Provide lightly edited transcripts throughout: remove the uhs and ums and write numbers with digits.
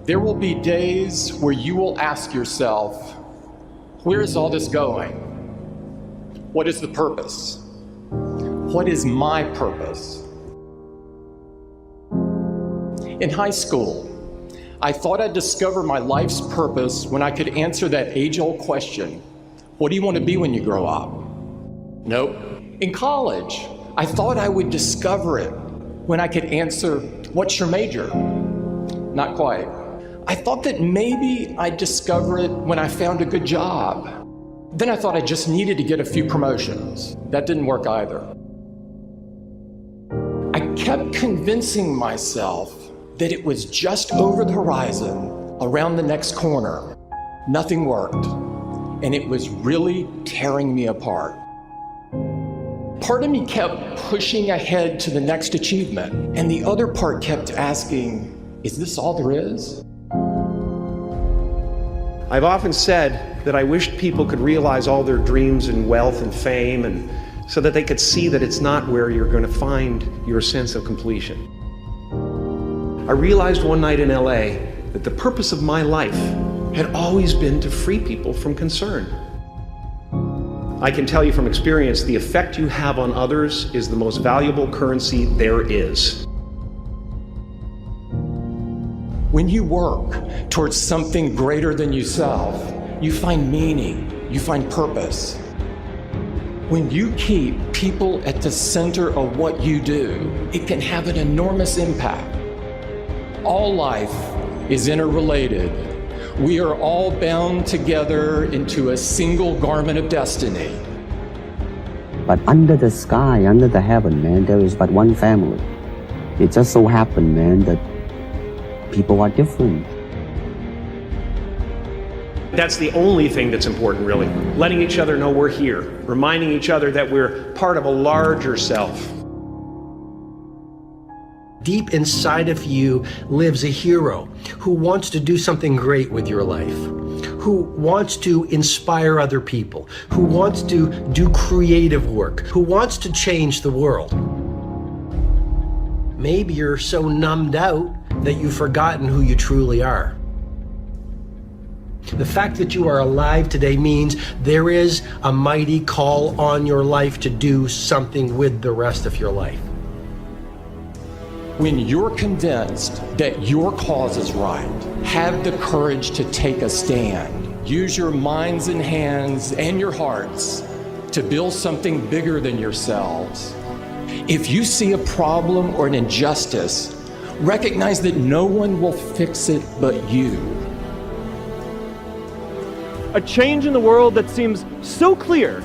There will be days where you will ask yourself, where is all this going? What is the purpose? What is my purpose? In high school, I thought I'd discover my life's purpose when I could answer that age-old question, what do you want to be when you grow up? Nope. In college, I thought I would discover it when I could answer, what's your major? Not quite. I thought that maybe I'd discover it when I found a good job. Then I thought I just needed to get a few promotions. That didn't work either. I kept convincing myself that it was just over the horizon, around the next corner. Nothing worked, and it was really tearing me apart. Part of me kept pushing ahead to the next achievement, and the other part kept asking, is this all there is? I've often said that I wished people could realize all their dreams and wealth and fame, and so that they could see that it's not where you're going to find your sense of completion. I realized one night in LA that the purpose of my life had always been to free people from concern. I can tell you from experience, the effect you have on others is the most valuable currency there is. When you work towards something greater than yourself, you find meaning, you find purpose. When you keep people at the center of what you do, it can have an enormous impact. All life is interrelated. We are all bound together into a single garment of destiny. But under the sky, under the heaven, man, there is but one family. It just so happened, man, that people are different. That's the only thing that's important, really. Letting each other know we're here. Reminding each other that we're part of a larger self. Deep inside of you lives a hero who wants to do something great with your life, who wants to inspire other people, who wants to do creative work, who wants to change the world. Maybe you're so numbed out that you've forgotten who you truly are. The fact that you are alive today means there is a mighty call on your life to do something with the rest of your life. When you're convinced that your cause is right, have the courage to take a stand. Use your minds and hands and your hearts to build something bigger than yourselves. If you see a problem or an injustice, recognize that no one will fix it but you. A change in the world that seems so clear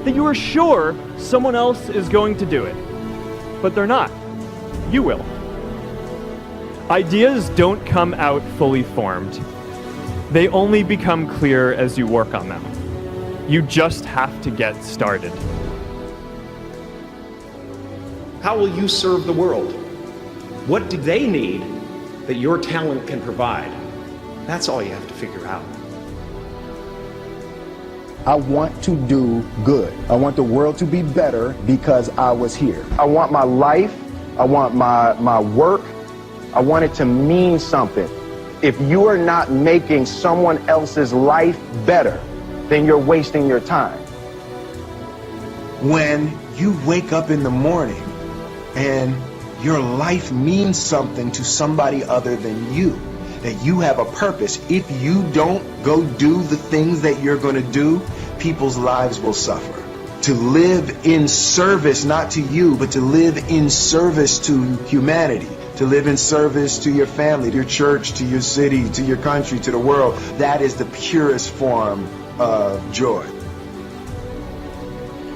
that you are sure someone else is going to do it, but they're not. You will. Ideas don't come out fully formed. They only become clear as you work on them. You just have to get started. How will you serve the world? What do they need that your talent can provide? That's all you have to figure out. I want to do good. I want the world to be better because I was here. I want my life, I want my work, I want it to mean something. If you are not making someone else's life better, then you're wasting your time. When you wake up in the morning and your life means something to somebody other than you, that you have a purpose. If you don't go do the things that you're going to do, people's lives will suffer. To live in service, not to you, but to live in service to humanity, to live in service to your family, to your church, to your city, to your country, to the world, that is the purest form of joy.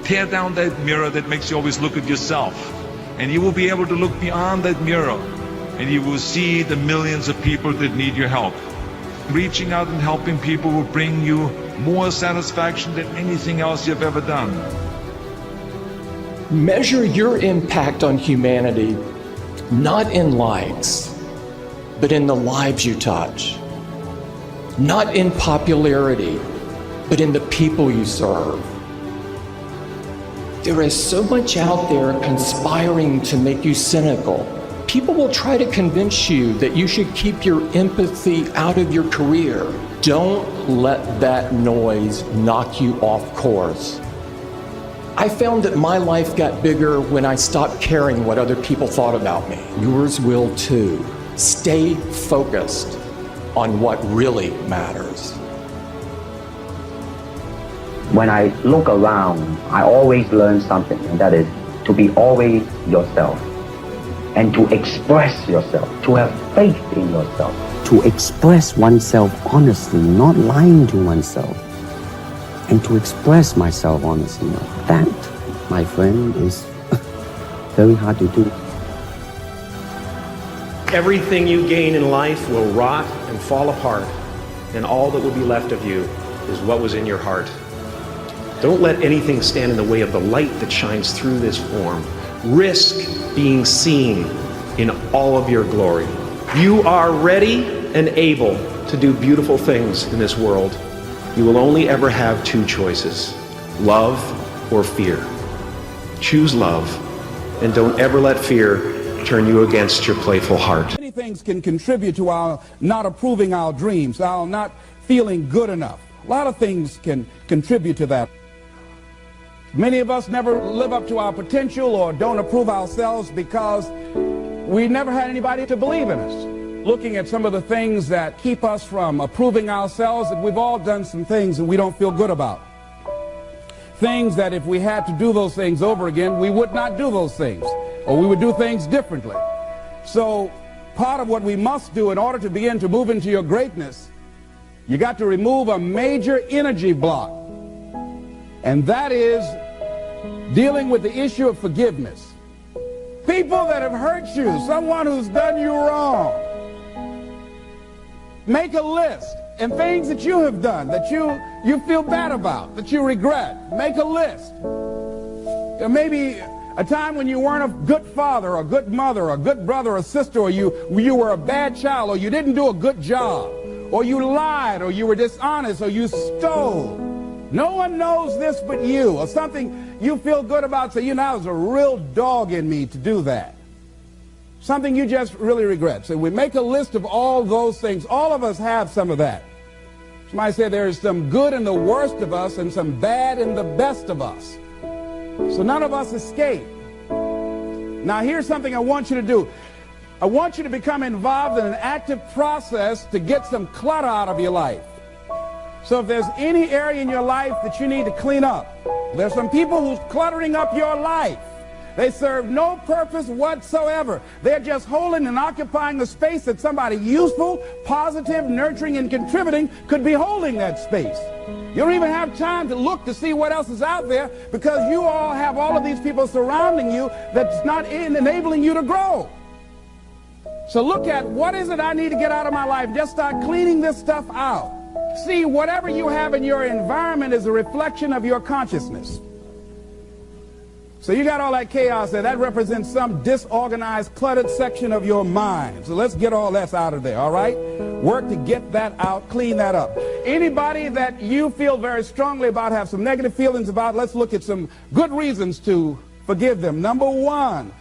Tear down that mirror that makes you always look at yourself, and you will be able to look beyond that mirror, and you will see the millions of people that need your help. Reaching out and helping people will bring you more satisfaction than anything else you've ever done. Measure your impact on humanity not in likes, but in the lives you touch. Not in popularity, but in the people you serve. There is so much out there conspiring to make you cynical. People will try to convince you that you should keep your empathy out of your career. Don't let that noise knock you off course. I found that my life got bigger when I stopped caring what other people thought about me. Yours will too. Stay focused on what really matters. When I look around, I always learn something, and that is to be always yourself and to express yourself, to have faith in yourself, to express oneself honestly, not lying to oneself, and to express myself honestly. That, my friend, is very hard to do. Everything you gain in life will rot and fall apart, and all that will be left of you is what was in your heart. Don't let anything stand in the way of the light that shines through this form. Risk being seen in all of your glory. You are ready and able to do beautiful things in this world. You will only ever have two choices, love or fear. Choose love, and don't ever let fear turn you against your playful heart. Many things can contribute to our not approving our dreams, our not feeling good enough. A lot of things can contribute to that. Many of us never live up to our potential or don't approve ourselves because we never had anybody to believe in us. Looking at some of the things that keep us from approving ourselves, that we've all done some things that we don't feel good about. Things that if we had to do those things over again, we would not do those things, or we would do things differently. So part of what we must do in order to begin to move into your greatness, you got to remove a major energy block, and that is dealing with the issue of forgiveness. People that have hurt you, someone who's done you wrong, make a list, and things that you have done that you feel bad about, that you regret, make a list. Maybe a time when you weren't a good father or a good mother or a good brother or sister, or you were a bad child, or you didn't do a good job, or you lied, or you were dishonest, or you stole. No one knows this but you, or something you feel good about, so there's a real dog in me to do that. Something you just really regret. So we make a list of all those things. All of us have some of that. Somebody said there's some good in the worst of us and some bad in the best of us. So none of us escape. Now here's something I want you to do. I want you to become involved in an active process to get some clutter out of your life. So if there's any area in your life that you need to clean up, there's some people who's cluttering up your life. They serve no purpose whatsoever. They're just holding and occupying a space that somebody useful, positive, nurturing, and contributing could be holding that space. You don't even have time to look to see what else is out there because you all have all of these people surrounding you that's not enabling you to grow. So look at what is it I need to get out of my life. Just start cleaning this stuff out. See, whatever you have in your environment is a reflection of your consciousness. So you got all that chaos there. That represents some disorganized, cluttered section of your mind. So let's get all that out of there, all right? Work to get that out, clean that up. Anybody that you feel very strongly about, have some negative feelings about, let's look at some good reasons to forgive them. Number one,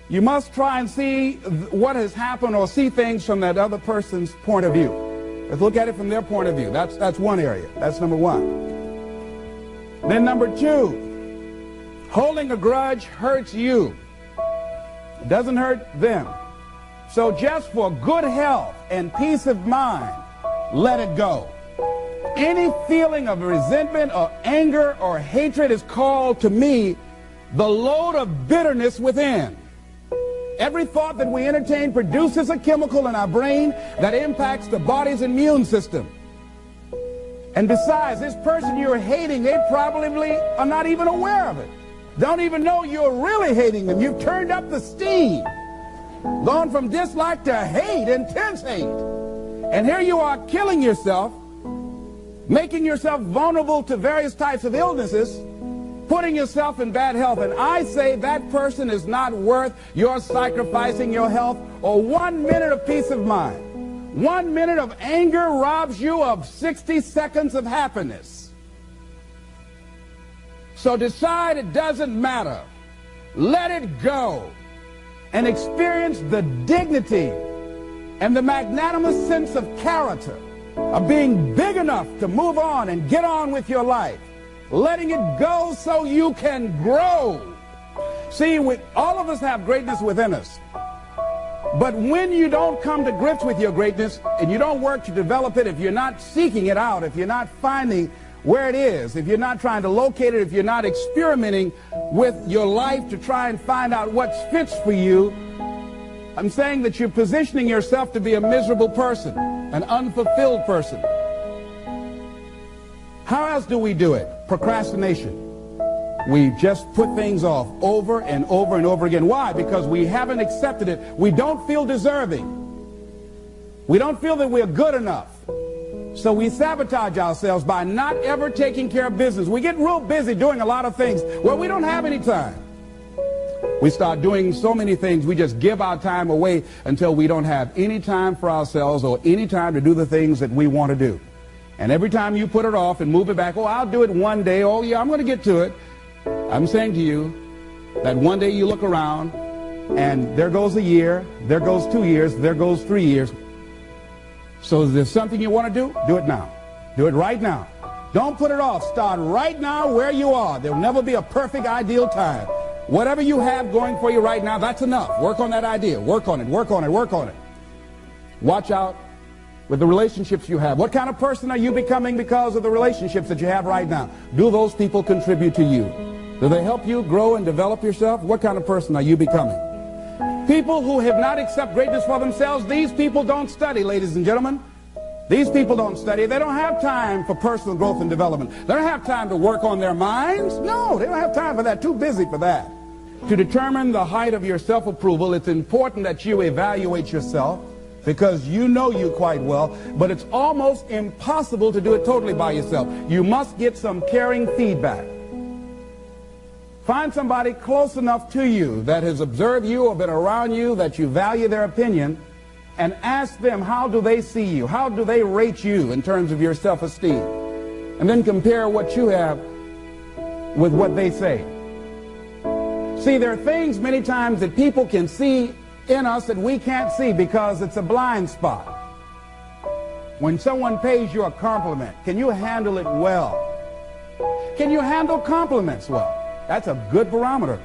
you must try and see what has happened or see things from that other person's point of view. Let's look at it from their point of view. That's one area. That's number one. Then number two, holding a grudge hurts you. It doesn't hurt them. So just for good health and peace of mind, let it go. Any feeling of resentment or anger or hatred is called to me the load of bitterness within. Every thought that we entertain produces a chemical in our brain that impacts the body's immune system. And besides, this person you're hating, they probably are not even aware of it. Don't even know you're really hating them. You've turned up the steam. Gone from dislike to hate, intense hate. And here you are killing yourself, making yourself vulnerable to various types of illnesses, putting yourself in bad health. And I say that person is not worth your sacrificing your health or 1 minute of peace of mind. 1 minute of anger robs you of 60 seconds of happiness. So decide it doesn't matter. Let it go. and experience the dignity and the magnanimous sense of character of being big enough to move on and get on with your life, letting it go so you can grow. See, all of us have greatness within us. But when you don't come to grips with your greatness and you don't work to develop it, if you're not seeking it out, if you're not finding where it is, if you're not trying to locate it, if you're not experimenting with your life to try and find out what fits for you, I'm saying that you're positioning yourself to be a miserable person, an unfulfilled person. How else do we do it? Procrastination. We just put things off over and over and over again. Why? Because we haven't accepted it. We don't feel deserving. We don't feel that we're good enough. So we sabotage ourselves by not ever taking care of business. We get real busy doing a lot of things where we don't have any time. We start doing so many things, we just give our time away until we don't have any time for ourselves or any time to do the things that we want to do. And every time you put it off and move it back, oh, I'll do it one day, oh yeah, I'm going to get to it. I'm saying to you that one day you look around and there goes a year, there goes 2 years, there goes 3 years. So if there's something you want to do it now. Do it right now. Don't put it off. Start right now where you are. There will never be a perfect, ideal time. Whatever you have going for you right now, that's enough. Work on that idea. Work on it, work on it, work on it. Watch out with the relationships you have. What kind of person are you becoming because of the relationships that you have right now? Do those people contribute to you? Do they help you grow and develop yourself? What kind of person are you becoming? People who have not accepted greatness for themselves, these people don't study, ladies and gentlemen. These people don't study. They don't have time for personal growth and development. They don't have time to work on their minds. No, they don't have time for that. Too busy for that. To determine the height of your self-approval, it's important that you evaluate yourself because you know you quite well, but it's almost impossible to do it totally by yourself. You must get some caring feedback. Find somebody close enough to you that has observed you or been around you that you value their opinion, and ask them, how do they see you? How do they rate you in terms of your self-esteem? And then compare what you have with what they say. See, there are things many times that people can see in us that we can't see because it's a blind spot. When someone pays you a compliment, can you handle it well? Can you handle compliments well? That's a good barometer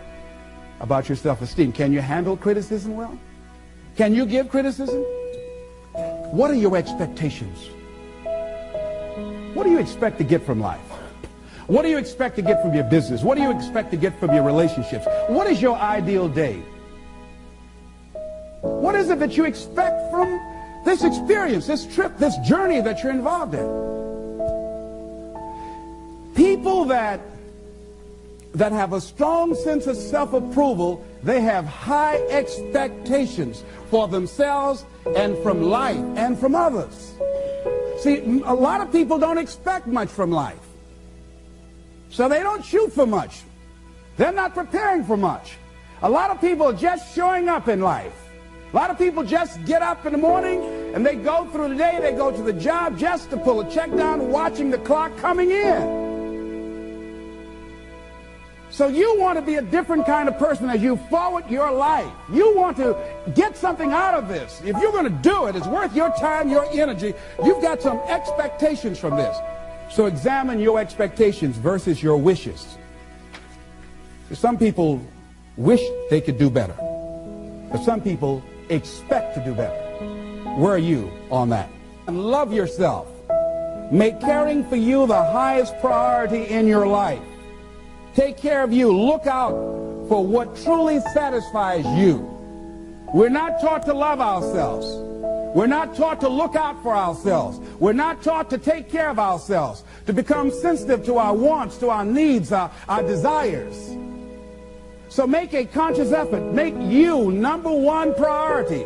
about your self-esteem. Can you handle criticism well? Can you give criticism? What are your expectations? What do you expect to get from life? What do you expect to get from your business? What do you expect to get from your relationships? What is your ideal day? What is it that you expect from this experience, this trip, this journey that you're involved in? People that have a strong sense of self-approval, they have high expectations for themselves and from life and from others. See, a lot of people don't expect much from life. So they don't shoot for much. They're not preparing for much. A lot of people are just showing up in life. A lot of people just get up in the morning and they go through the day, they go to the job just to pull a check down, watching the clock coming in. So you want to be a different kind of person as you forward your life. You want to get something out of this. If you're going to do it, it's worth your time, your energy. You've got some expectations from this. So examine your expectations versus your wishes. Some people wish they could do better, but some people expect to do better. Where are you on that? And love yourself. Make caring for you the highest priority in your life. Take care of you. Look out for what truly satisfies you. We're not taught to love ourselves. We're not taught to look out for ourselves. We're not taught to take care of ourselves, to become sensitive to our wants, to our needs, our desires. So make a conscious effort. Make you number one priority.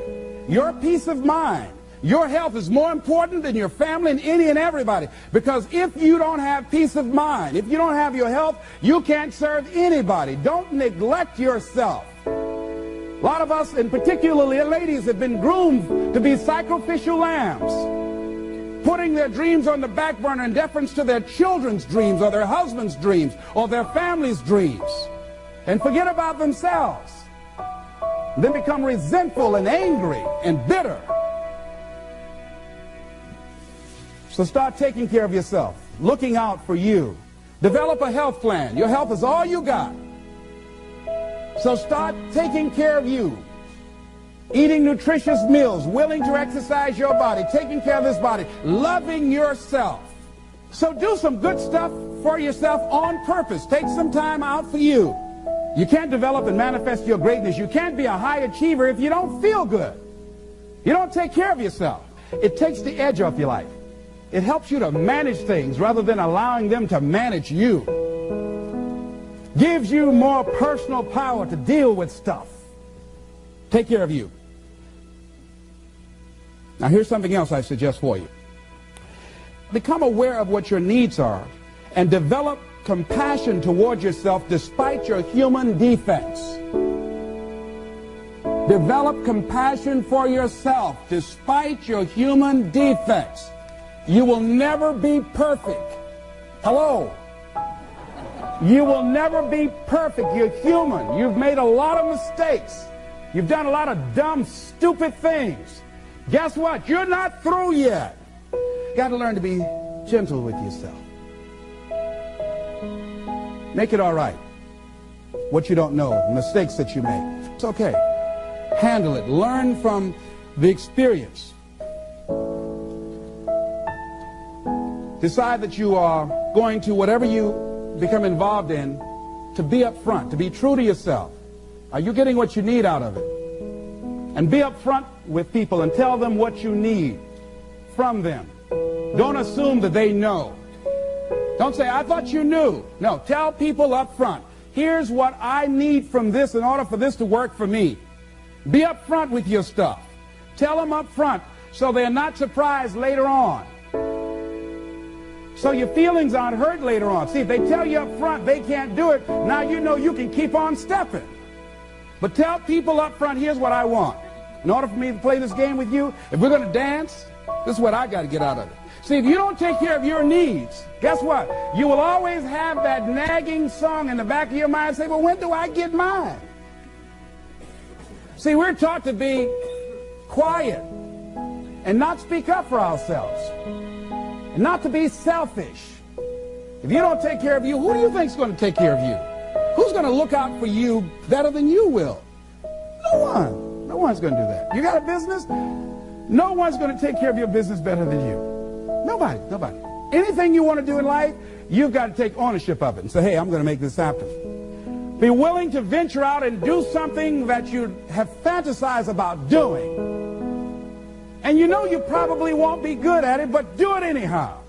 Your peace of mind. Your health is more important than your family and any and everybody. Because if you don't have peace of mind, if you don't have your health, you can't serve anybody. Don't neglect yourself. A lot of us, and particularly ladies, have been groomed to be sacrificial lambs, putting their dreams on the back burner in deference to their children's dreams or their husband's dreams or their family's dreams, and forget about themselves. then become resentful and angry and bitter. So start taking care of yourself, looking out for you. Develop a health plan. Your health is all you got. So start taking care of you. Eating nutritious meals, willing to exercise your body, taking care of this body, loving yourself. So do some good stuff for yourself on purpose. Take some time out for you. You can't develop and manifest your greatness. You can't be a high achiever if you don't feel good. You don't take care of yourself. It takes the edge off your life. It helps you to manage things rather than allowing them to manage you. Gives you more personal power to deal with stuff. Take care of you. Now here's something else I suggest for you. Become aware of what your needs are and develop compassion toward yourself despite your human defects. Develop compassion for yourself despite your human defects. You will never be perfect. Hello? You will never be perfect. You're human. You've made a lot of mistakes. You've done a lot of dumb, stupid things. Guess what? You're not through yet. You got to learn to be gentle with yourself. Make it all right. What you don't know, mistakes that you make. It's okay. Handle it. Learn from the experience. Decide that you are going to, whatever you become involved in, to be up front, to be true to yourself. Are you getting what you need out of it? And be up front with people and tell them what you need from them. Don't assume that they know. Don't say, I thought you knew. No, tell people up front, here's what I need from this in order for this to work for me. Be up front with your stuff. Tell them up front so they're not surprised later on. So your feelings aren't hurt later on. See, if they tell you up front they can't do it, now you know you can keep on stepping. But tell people up front, here's what I want. In order for me to play this game with you, if we're going to dance, this is what I got to get out of it. See, if you don't take care of your needs, guess what? You will always have that nagging song in the back of your mind say, well, when do I get mine? See, we're taught to be quiet and not speak up for ourselves and not to be selfish. If you don't take care of you, who do you think is going to take care of you? Who's going to look out for you better than you will? No one. No one's going to do that. You got a business? No one's going to take care of your business better than you. Nobody. Nobody. Anything you want to do in life, you've got to take ownership of it and say, hey, I'm going to make this happen. Be willing to venture out and do something that you have fantasized about doing. And you know you probably won't be good at it, but do it anyhow.